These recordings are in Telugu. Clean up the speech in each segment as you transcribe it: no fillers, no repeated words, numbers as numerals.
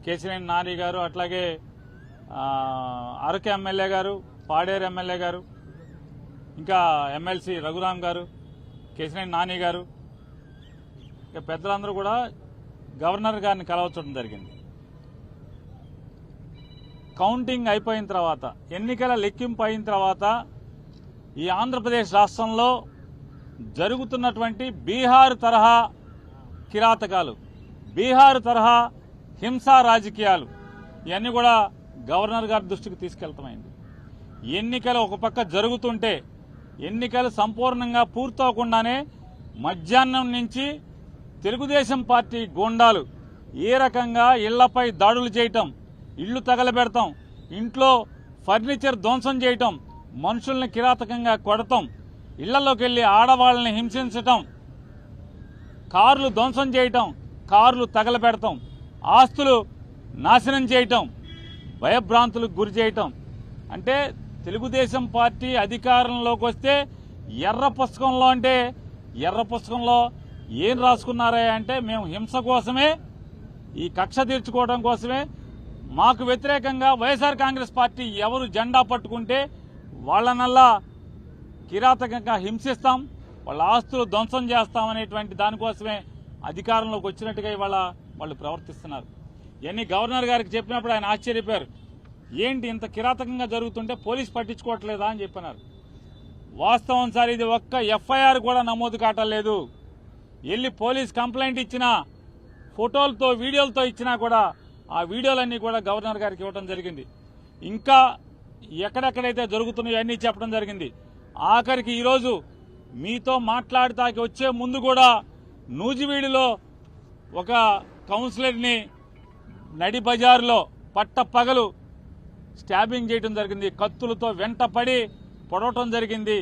కేశినేని నాని గారు, అట్లాగే అరకు ఎమ్మెల్యే గారు, పాడేరు ఎమ్మెల్యే గారు, ఇంకా ఎమ్మెల్సీ రఘురాం గారు, కేశినేని నాని గారు, ఇక పెద్దలందరూ కూడా గవర్నర్ గారిని కలవచ్చడం జరిగింది. కౌంటింగ్ అయిపోయిన తర్వాత, ఎన్నికల లెక్కింపు అయిన తర్వాత ఈ ఆంధ్రప్రదేశ్ రాష్ట్రంలో జరుగుతున్నటువంటి బీహార్ తరహా కిరాతకాలు, బీహార్ తరహా హింసా రాజకీయాలు ఇవన్నీ కూడా గవర్నర్ గారి దృష్టికి తీసుకెళ్తామైంది. ఎన్నికలు ఒక పక్క జరుగుతుంటే, ఎన్నికలు సంపూర్ణంగా పూర్తవకుండానే మధ్యాహ్నం నుంచి తెలుగుదేశం పార్టీ గూండాలు ఏ రకంగా ఇళ్లపై దాడులు చేయటం, ఇళ్లు తగలబెడతాం, ఇంట్లో ఫర్నిచర్ ధ్వంసం చేయటం, మనుషుల్ని కిరాతకంగా కొడతాం, ఇళ్లలోకి వెళ్లి ఆడవాళ్ళని హింసించటం, కార్లు ధ్వంసం చేయటం, కార్లు తగలబెడతాం, ఆస్తులు నాశనం చేయటం, భయభ్రాంతులకు గురి చేయటం. అంటే తెలుగుదేశం పార్టీ అధికారంలోకి వస్తే ఎర్ర పుస్తకంలో, అంటే ఎర్ర పుస్తకంలో ఏం రాసుకున్నారా అంటే, మేము హింస కోసమే, ఈ కక్ష తీర్చుకోవడం కోసమే, మాకు వ్యతిరేకంగా వైఎస్ఆర్ కాంగ్రెస్ పార్టీ ఎవరు జెండా పట్టుకుంటే వాళ్ళనల్లా కిరాతకంగా హింసిస్తాం, వాళ్ళ ఆస్తులు ధ్వంసం చేస్తామనేటువంటి దానికోసమే అధికారంలోకి వచ్చినట్టుగా ఇవాళ వాళ్ళు ప్రవర్తిస్తున్నారు. ఇవన్నీ గవర్నర్ గారికి చెప్పినప్పుడు ఆయన ఆశ్చర్యపోయారు. ఏంటి ఇంత కిరాతకంగా జరుగుతుంటే పోలీసు పట్టించుకోవట్లేదా అని చెప్పినారు. వాస్తవం సార్, ఇది ఒక్క ఎఫ్ఐఆర్ కూడా నమోదు కావట్లేదు. వెళ్ళి పోలీస్ కంప్లైంట్ ఇచ్చినా, ఫోటోలతో వీడియోలతో ఇచ్చినా కూడా ఆ వీడియోలన్నీ కూడా గవర్నర్ గారికి ఇవ్వడం జరిగింది. ఇంకా ఎక్కడెక్కడైతే జరుగుతున్నాయో అన్నీ చెప్పడం జరిగింది. ఆఖరికి ఈరోజు మీతో మాట్లాడటానికి వచ్చే ముందు కూడా నూజివీడులో ఒక కౌన్సిలర్ని నడి బజారులో పట్టపగలు స్టాబింగ్ చేయడం జరిగింది. కత్తులతో వెంటపడి పొడవటం జరిగింది.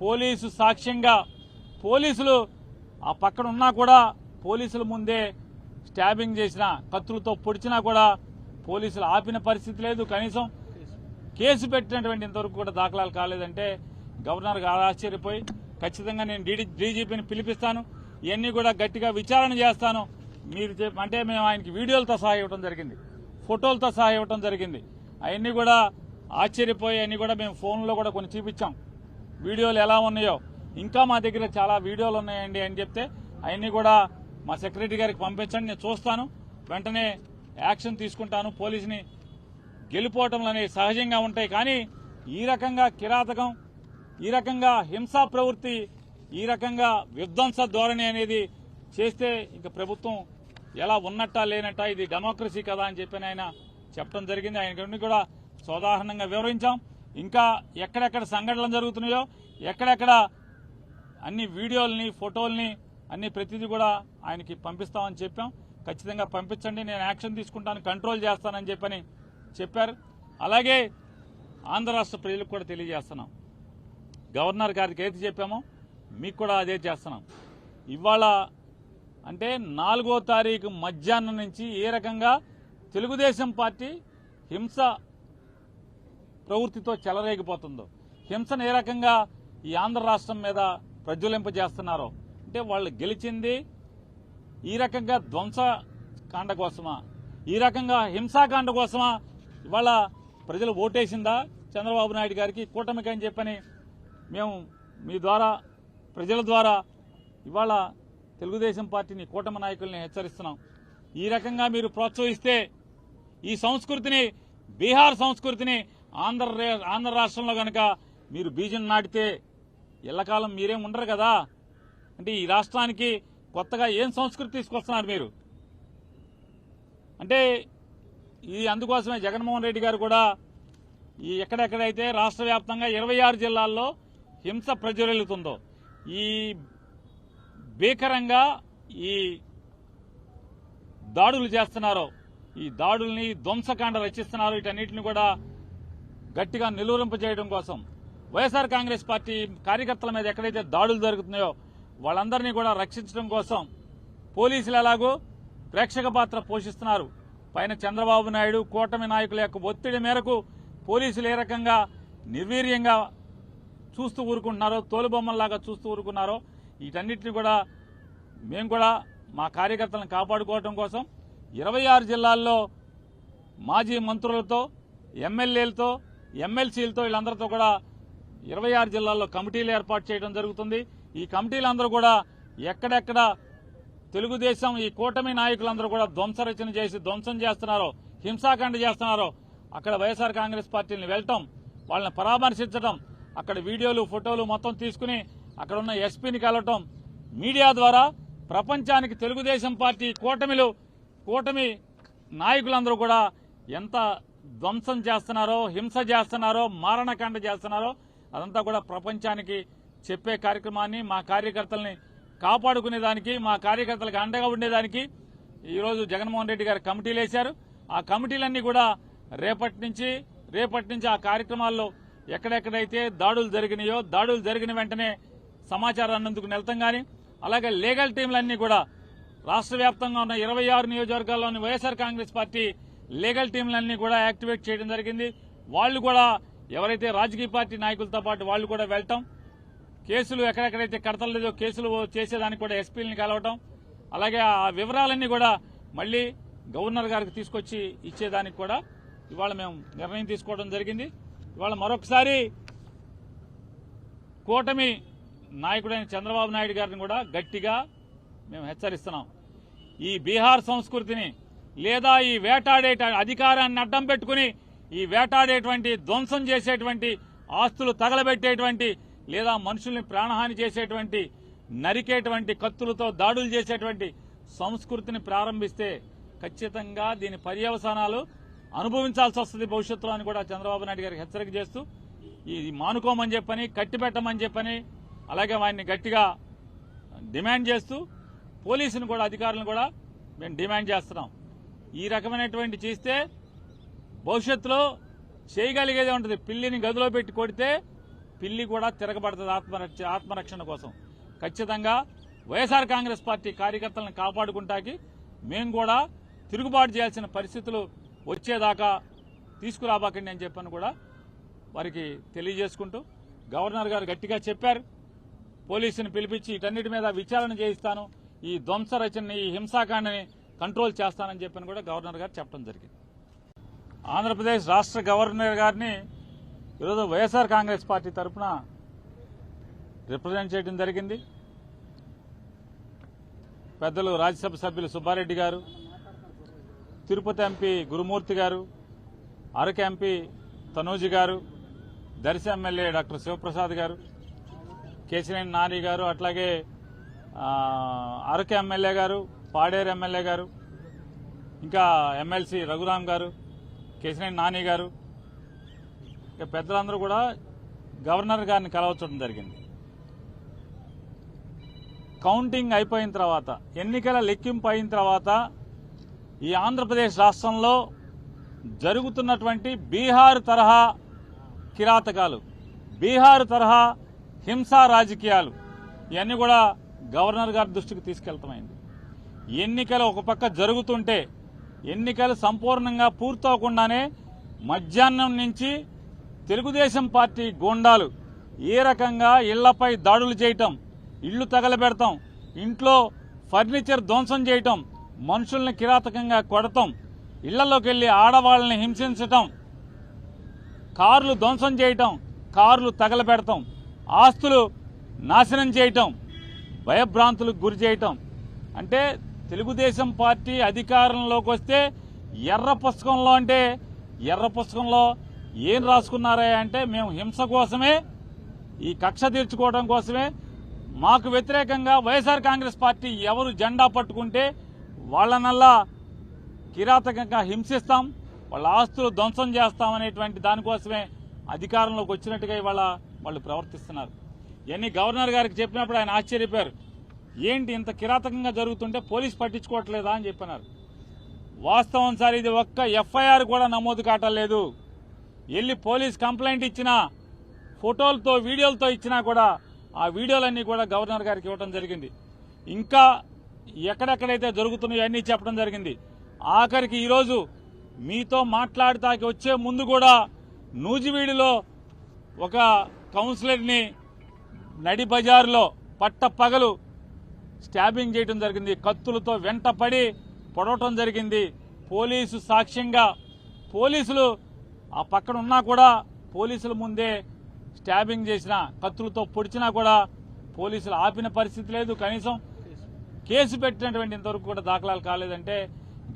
పోలీసు సాక్ష్యంగా, పోలీసులు ఆ పక్కన ఉన్నా కూడా పోలీసుల ముందే స్టాబింగ్ చేసిన, కత్తులతో పొడిచినా కూడా పోలీసులు ఆపిన పరిస్థితి లేదు. కనీసం కేసు పెట్టినటువంటి ఇంతవరకు కూడా దాఖలాలు కాలేదంటే గవర్నర్ గారు ఆశ్చర్యపోయి, ఖచ్చితంగా నేను డీజీపీని పిలిపిస్తాను, ఇవన్నీ కూడా గట్టిగా విచారణ చేస్తాను మీరు అంటే మేము ఆయనకి వీడియోలతో సహా ఇవ్వడం జరిగింది, ఫోటోలతో సహా ఇవ్వడం జరిగింది. అవన్నీ కూడా ఆశ్చర్యపోయి అన్నీ కూడా మేము ఫోన్లో కూడా కొన్ని చూపించాం, వీడియోలు ఎలా ఉన్నాయో. ఇంకా మా దగ్గర చాలా వీడియోలు ఉన్నాయండి అని చెప్తే అవన్నీ కూడా మా సెక్రటరీ గారికి పంపించండి, నేను చూస్తాను, వెంటనే యాక్షన్ తీసుకుంటాను. పోలీసుని గెలిపోవటంలు అనేవి సహజంగా ఉంటాయి, కానీ ఈ రకంగా కిరాతకం, ఈ రకంగా హింసా ప్రవృత్తి, ఈ రకంగా విధ్వంస ధోరణి అనేది చేస్తే ఇంక ప్రభుత్వం ఎలా ఉన్నట్టా లేనట్టా, ఇది డెమోక్రసీ కదా అని చెప్పి ఆయన చెప్పడం జరిగింది. ఆయనకి కూడా సోదాహరణంగా వివరించాం. ఇంకా ఎక్కడెక్కడ సంఘటనలు జరుగుతున్నాయో, ఎక్కడెక్కడ అన్ని వీడియోల్ని, ఫోటోల్ని అన్ని ప్రతిదీ కూడా ఆయనకి పంపిస్తామని చెప్పాం. ఖచ్చితంగా పంపించండి, నేను యాక్షన్ తీసుకుంటాను, కంట్రోల్ చేస్తానని చెప్పని చెప్పారు. అలాగే ఆంధ్ర రాష్ట్ర ప్రజలకు కూడా తెలియజేస్తున్నాం, గవర్నర్ గారికి ఏది చెప్పామో మీకు కూడా అదే చేస్తున్నాం. ఇవాళ అంటే 4వ తారీఖు మధ్యాహ్నం నుంచి ఏ రకంగా తెలుగుదేశం పార్టీ హింస ప్రవృత్తితో చెలరేగిపోతుందో, హింసను ఏ రకంగా ఈ ఆంధ్ర రాష్ట్రం మీద ప్రజ్వలింపజేస్తున్నారో, అంటే వాళ్ళు గెలిచింది ఈ రకంగా ధ్వంసకాండ కోసమా, ఈ రకంగా హింసాకాండ కోసమా ఇవాళ ప్రజలు ఓటేసిందా చంద్రబాబు నాయుడు గారికి, కూటమికి అని చెప్పని మేము మీ ద్వారా, ప్రజల ద్వారా ఇవాళ తెలుగుదేశం పార్టీని, కూటమి నాయకుల్ని హెచ్చరిస్తున్నాం. ఈ రకంగా మీరు ప్రోత్సహిస్తే ఈ సంస్కృతిని, బీహార్ సంస్కృతిని ఆంధ్ర రాష్ట్రంలో కనుక మీరు బీజం నాటితే ఎల్లకాలం మీరేం ఉండరు కదా. అంటే ఈ రాష్ట్రానికి కొత్తగా ఏం సంస్కృతి తీసుకొస్తున్నారు మీరు అంటే ఈ అందుకోసమే జగన్మోహన్ రెడ్డి గారు కూడా ఈ ఎక్కడెక్కడైతే రాష్ట్ర వ్యాప్తంగా 26 జిల్లాల్లో హింస ప్రజ్వలిల్లుతుందో, ఈ భీకరంగా ఈ దాడులు చేస్తున్నారో, ఈ దాడుల్ని ధ్వంసకాండ రచిస్తున్నారు, వీటన్నిటిని కూడా గట్టిగా నిలువరింపజేయడం కోసం, వైఎస్ఆర్ కాంగ్రెస్ పార్టీ కార్యకర్తల మీద ఎక్కడైతే దాడులు జరుగుతున్నాయో వాళ్ళందరినీ కూడా రక్షించడం కోసం పోలీసులు ఎలాగో ప్రేక్షక పాత్ర పోషిస్తున్నారు. పైన చంద్రబాబు నాయుడు, కూటమి నాయకుల యొక్క ఒత్తిడి మేరకు పోలీసులు ఏ రకంగా నిర్వీర్యంగా చూస్తూ ఊరుకుంటున్నారో, తోలుబొమ్మల్లాగా చూస్తూ ఊరుకున్నారో, వీటన్నిటిని కూడా మేము కూడా మా కార్యకర్తలను కాపాడుకోవడం కోసం 26 జిల్లాల్లో మాజీ మంత్రులతో, ఎమ్మెల్యేలతో, ఎమ్మెల్సీలతో వీళ్ళందరితో కూడా 26 జిల్లాల్లో కమిటీలు ఏర్పాటు చేయడం జరుగుతుంది. ఈ కమిటీలందరూ కూడా ఎక్కడెక్కడ తెలుగుదేశం ఈ కూటమి నాయకులందరూ కూడా ధ్వంసరచన చేసి ధ్వంసం చేస్తున్నారో, హింసాకాండ చేస్తున్నారో అక్కడ వైఎస్ఆర్ కాంగ్రెస్ పార్టీని వెళ్ళటం, వాళ్ళని పరామర్శించడం, అక్కడ వీడియోలు ఫోటోలు మొత్తం తీసుకుని అక్కడ ఉన్న ఎస్పీని కలవటం, మీడియా ద్వారా ప్రపంచానికి తెలుగుదేశం పార్టీ కూటమి నాయకులందరూ కూడా ఎంత ధ్వంసం చేస్తున్నారో, హింస చేస్తున్నారో, మారణకాండ చేస్తున్నారో అదంతా కూడా ప్రపంచానికి చెప్పే కార్యక్రమాన్ని, మా కార్యకర్తల్ని కాపాడుకునేదానికి, మా కార్యకర్తలకు అండగా ఉండేదానికి ఈరోజు జగన్మోహన్ రెడ్డి గారు కమిటీలు వేశారు. ఆ కమిటీలన్నీ కూడా రేపటి నుంచి ఆ కార్యక్రమాల్లో ఎక్కడెక్కడైతే దాడులు జరిగినాయో, దాడులు జరిగిన వెంటనే సమాచారాన్ని అందుకు వెళ్తాం. కానీ అలాగే లీగల్ టీంలన్నీ కూడా రాష్ట్ర వ్యాప్తంగా ఉన్న 26 నియోజకవర్గాల్లోని వైఎస్ఆర్ కాంగ్రెస్ పార్టీ లీగల్ టీంలన్నీ కూడా యాక్టివేట్ చేయడం జరిగింది. వాళ్ళు కూడా ఎవరైతే రాజకీయ పార్టీ నాయకులతో పాటు వాళ్ళు కూడా వెళ్తాం, కేసులు ఎక్కడెక్కడైతే కడతలేదో కేసులు చేసేదానికి కూడా ఎస్పీలని కలవటం, అలాగే ఆ వివరాలన్నీ కూడా మళ్లీ గవర్నర్ గారికి తీసుకొచ్చి ఇచ్చేదానికి కూడా ఇవాళ మేము నిర్ణయం తీసుకోవడం జరిగింది. ఇవాళ మరొకసారి కూటమి నాయకుడైన చంద్రబాబు నాయుడు గారిని కూడా గట్టిగా మేము హెచ్చరిస్తున్నాం. ఈ బీహార్ సంస్కృతిని లేదా ఈ వేటాడే అధికారాన్ని అడ్డం పెట్టుకుని ఈ వేటాడేటువంటి, ధ్వంసం చేసేటువంటి, ఆస్తులు తగలబెట్టేటువంటి లేదా మనుషుల్ని ప్రాణహాని చేసేటువంటి, నరికేటువంటి, కత్తులతో దాడులు చేసేటువంటి సంస్కృతిని ప్రారంభిస్తే ఖచ్చితంగా దీని పర్యవసానాలు అనుభవించాల్సి వస్తుంది భవిష్యత్తులో అని కూడా చంద్రబాబు నాయుడు గారికి హెచ్చరిక చేస్తూ ఇది మానుకోమని చెప్పని, కట్టిపెట్టమని చెప్పని, అలాగే వారిని గట్టిగా డిమాండ్ చేస్తూ పోలీసును కూడా, అధికారులను కూడా మేము డిమాండ్ చేస్తున్నాం. ఈ రకమైనటువంటి చేస్తే భవిష్యత్తులో చేయగలిగేదే ఉంటుంది. పిల్లిని గదిలో పెట్టి కొడితే పిల్లి కూడా తిరగబడుతుంది ఆత్మరక్షణ కోసం. ఖచ్చితంగా వైఎస్ఆర్ కాంగ్రెస్ పార్టీ కార్యకర్తలను కాపాడుకుంటాకి మేము కూడా తిరుగుబాటు చేయాల్సిన పరిస్థితులు వచ్చేదాకా తీసుకురాబాకండి అని చెప్పని కూడా వారికి తెలియజేసుకుంటూ, గవర్నర్ గారు గట్టిగా చెప్పారు, పోలీసుని పిలిపించి వీటన్నిటి మీద విచారణ చేయిస్తాను, ఈ ధ్వంస రచనని, ఈ హింసాకాండని కంట్రోల్ చేస్తానని చెప్పని కూడా గవర్నర్ గారు చెప్పడం జరిగింది. ఆంధ్రప్రదేశ్ రాష్ట్ర గవర్నర్ గారిని ఈరోజు వైఎస్ఆర్ కాంగ్రెస్ పార్టీ తరఫున రిప్రజెంట్ చేయడం జరిగింది. పెద్దలు రాజ్యసభ సభ్యులు సుబ్బారెడ్డి గారు, తిరుపతి ఎంపీ గురుమూర్తి గారు, అరకు ఎంపీ తనూజి గారు, దర్శి ఎమ్మెల్యే డాక్టర్ శివప్రసాద్ గారు, కేశినేని నాని గారు, అట్లాగే అరకు ఎమ్మెల్యే గారు, పాడేరు ఎమ్మెల్యే గారు, ఇంకా ఎమ్మెల్సీ రఘురాం గారు, కేశినేని నాని గారు, ఇక పెద్దలందరూ కూడా గవర్నర్ గారిని కలవచ్చడం జరిగింది. కౌంటింగ్ అయిపోయిన తర్వాత, ఎన్నికల లెక్కింపు అయిన తర్వాత ఈ ఆంధ్రప్రదేశ్ రాష్ట్రంలో జరుగుతున్నటువంటి బీహార్ తరహా కిరాతకాలు, బీహార్ తరహా హింసా రాజకీయాలు ఇవన్నీ కూడా గవర్నర్ గారి దృష్టికి తీసుకెళ్తామైంది. ఎన్నికలు ఒక పక్క జరుగుతుంటే, ఎన్నికలు సంపూర్ణంగా పూర్తవకుండానే మధ్యాహ్నం నుంచి తెలుగుదేశం పార్టీ గూండాలు ఏ రకంగా ఇళ్లపై దాడులు చేయటం, ఇళ్లు తగలబెడతాం, ఇంట్లో ఫర్నిచర్ ధ్వంసం చేయటం, మనుషుల్ని కిరాతకంగా కొడతాం, ఇళ్లలోకి వెళ్లి ఆడవాళ్ళని హింసించటం, కార్లు ధ్వంసం చేయటం, కార్లు తగలబెడతాం, ఆస్తులు నాశనం చేయటం, భయభ్రాంతులకు గురి చేయటం. అంటే తెలుగుదేశం పార్టీ అధికారంలోకి వస్తే ఎర్ర పుస్తకంలో ఏం రాసుకున్నారా అంటే మేము హింస కోసమే, ఈ కక్ష తీర్చుకోవడం కోసమే, మాకు వ్యతిరేకంగా వైఎస్ఆర్ కాంగ్రెస్ పార్టీ ఎవరు జెండా పట్టుకుంటే వాళ్ళనల్లా కిరాతకంగా హింసిస్తాం, వాళ్ళ ఆస్తులు ధ్వంసం చేస్తామనేటువంటి దానికోసమే అధికారంలోకి వచ్చినట్టుగా ఇవాళ వాళ్ళు ప్రవర్తిస్తున్నారు. ఇవన్నీ గవర్నర్ గారికి చెప్పినప్పుడు ఆయన ఆశ్చర్యపోయారు. ఏంటి ఇంత కిరాతకంగా జరుగుతుంటే పోలీసు పట్టించుకోవట్లేదా అని చెప్పినారు. వాస్తవం సార్, ఇది ఒక్క ఎఫ్ఐఆర్ కూడా నమోదు కావట్లేదు. వెళ్ళి పోలీస్ కంప్లైంట్ ఇచ్చినా, ఫోటోలతో వీడియోలతో ఇచ్చినా కూడా ఆ వీడియోలన్నీ కూడా గవర్నర్ గారికి ఇవ్వడం జరిగింది. ఇంకా ఎక్కడెక్కడైతే జరుగుతున్నాయో అన్నీ చెప్పడం జరిగింది. ఆఖరికి ఈరోజు మీతో మాట్లాడటానికి వచ్చే ముందు కూడా నూజివీడులో ఒక కౌన్సిలర్ని నడి బజారులో పట్టపగలు స్టాబింగ్ చేయడం జరిగింది. కత్తులతో వెంటపడి పొడవటం జరిగింది. పోలీసు సాక్ష్యంగా పోలీసులు ఆ పక్కన ఉన్నా కూడా పోలీసుల ముందే స్టాబింగ్ చేసిన, కత్తులతో పొడిచినా కూడా పోలీసులు ఆపిన పరిస్థితి లేదు. కనీసం కేసు పెట్టినటువంటి ఇంతవరకు కూడా దాఖలాలు కాలేదంటే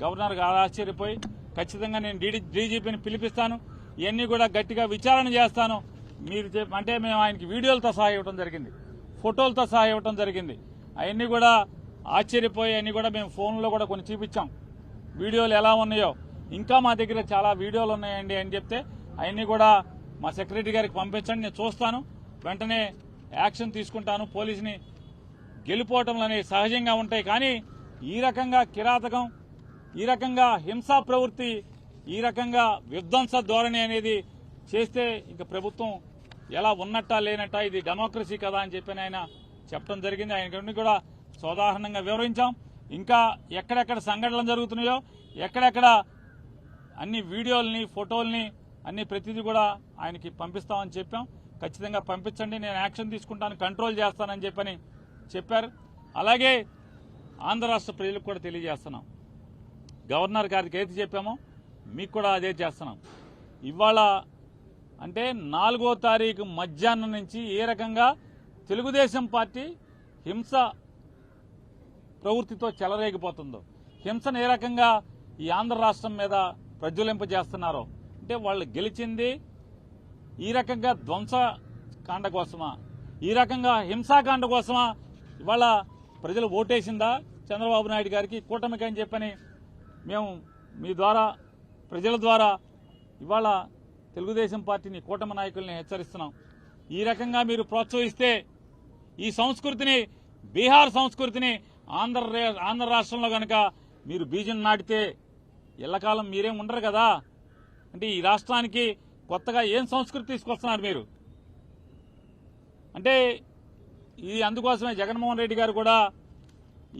గవర్నర్ గారు ఆశ్చర్యపోయి ఖచ్చితంగా నేను డీజీపీని పిలిపిస్తాను, ఇవన్నీ కూడా గట్టిగా విచారణ చేస్తాను. మీరు అంటే మేము ఆయనకి వీడియోలతో సహా ఇవ్వడం జరిగింది, ఫోటోలతో సహా ఇవ్వడం జరిగింది. అవన్నీ కూడా ఆశ్చర్యపోయి అన్నీ కూడా మేము ఫోన్లో కూడా కొన్ని చూపించాం, వీడియోలు ఎలా ఉన్నాయో. ఇంకా మా దగ్గర చాలా వీడియోలు ఉన్నాయండి అని చెప్తే అవన్నీ కూడా మా సెక్రటరీ గారికి పంపించండి, నేను చూస్తాను, వెంటనే యాక్షన్ తీసుకుంటాను. పోలీసుని గెలిపోవటంలు అనేవి సహజంగా ఉంటాయి, కానీ ఈ రకంగా కిరాతకం, ఈ రకంగా హింసా ప్రవృత్తి, ఈ రకంగా విధ్వంస ధోరణి అనేది చేస్తే ఇంక ప్రభుత్వం ఎలా ఉన్నట్టా లేనట్టా, ఇది డెమోక్రసీ కదా అని చెప్పి ఆయన చెప్పడం జరిగింది. ఆయన కూడా సోదాహరణంగా వివరించాం. ఇంకా ఎక్కడెక్కడ సంఘటనలు జరుగుతున్నాయో, ఎక్కడెక్కడ అన్ని వీడియోల్ని, ఫోటోల్ని అన్ని ప్రతిదీ కూడా ఆయనకి పంపిస్తామని చెప్పాం. ఖచ్చితంగా పంపించండి, నేను యాక్షన్ తీసుకుంటాను, కంట్రోల్ చేస్తానని చెప్పని చెప్పారు. అలాగే ఆంధ్ర రాష్ట్ర ప్రజలకు కూడా తెలియజేస్తున్నాం, గవర్నర్ గారికి ఏది చెప్పామో మీకు కూడా అదే చేస్తున్నాం. ఇవాళ అంటే 4వ తారీఖు మధ్యాహ్నం నుంచి ఏ రకంగా తెలుగుదేశం పార్టీ హింస ప్రవృత్తితో చెలరేగిపోతుందో, హింసను ఏ రకంగా ఈ ఆంధ్ర రాష్ట్రం మీద ప్రజ్వలింపజేస్తున్నారో, అంటే వాళ్ళు గెలిచింది ఈ రకంగా ధ్వంసకాండ కోసమా, ఈ రకంగా హింసాకాండ కోసమా? ఇవాళ ప్రజలు ఓటేసిందా చంద్రబాబు నాయుడు గారికి, కూటమికి అని చెప్పని మేము మీ ద్వారా, ప్రజల ద్వారా ఇవాళ తెలుగుదేశం పార్టీని, కూటమి నాయకుల్ని హెచ్చరిస్తున్నాం. ఈ రకంగా మీరు ప్రోత్సహిస్తే ఈ సంస్కృతిని, బీహార్ సంస్కృతిని ఆంధ్ర రాష్ట్రంలో కనుక మీరు బీజం నాటితే ఎల్లకాలం మీరేం ఉండరు కదా. అంటే ఈ రాష్ట్రానికి కొత్తగా ఏం సంస్కృతి తీసుకొస్తున్నారు మీరు? అంటే ఇది అందుకోసమే జగన్మోహన్ రెడ్డి గారు కూడా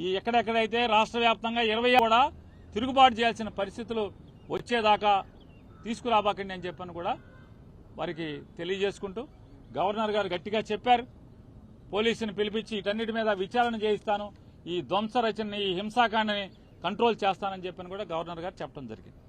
ఈ ఎక్కడెక్కడైతే రాష్ట్ర వ్యాప్తంగా 20 కూడా తిరుగుబాటు చేయాల్సిన పరిస్థితులు వచ్చేదాకా తీసుకురాబాకండి అని చెప్పని కూడా వారికి తెలియజేసుకుంటూ, గవర్నర్ గారు గట్టిగా చెప్పారు, పోలీసుని పిలిపించి వీటన్నిటి మీద విచారణ చేయిస్తాను, ఈ ధ్వంస రచనని, ఈ హింసాకాండని కంట్రోల్ చేస్తానని చెప్పని కూడా గవర్నర్ గారు చెప్పడం జరిగింది.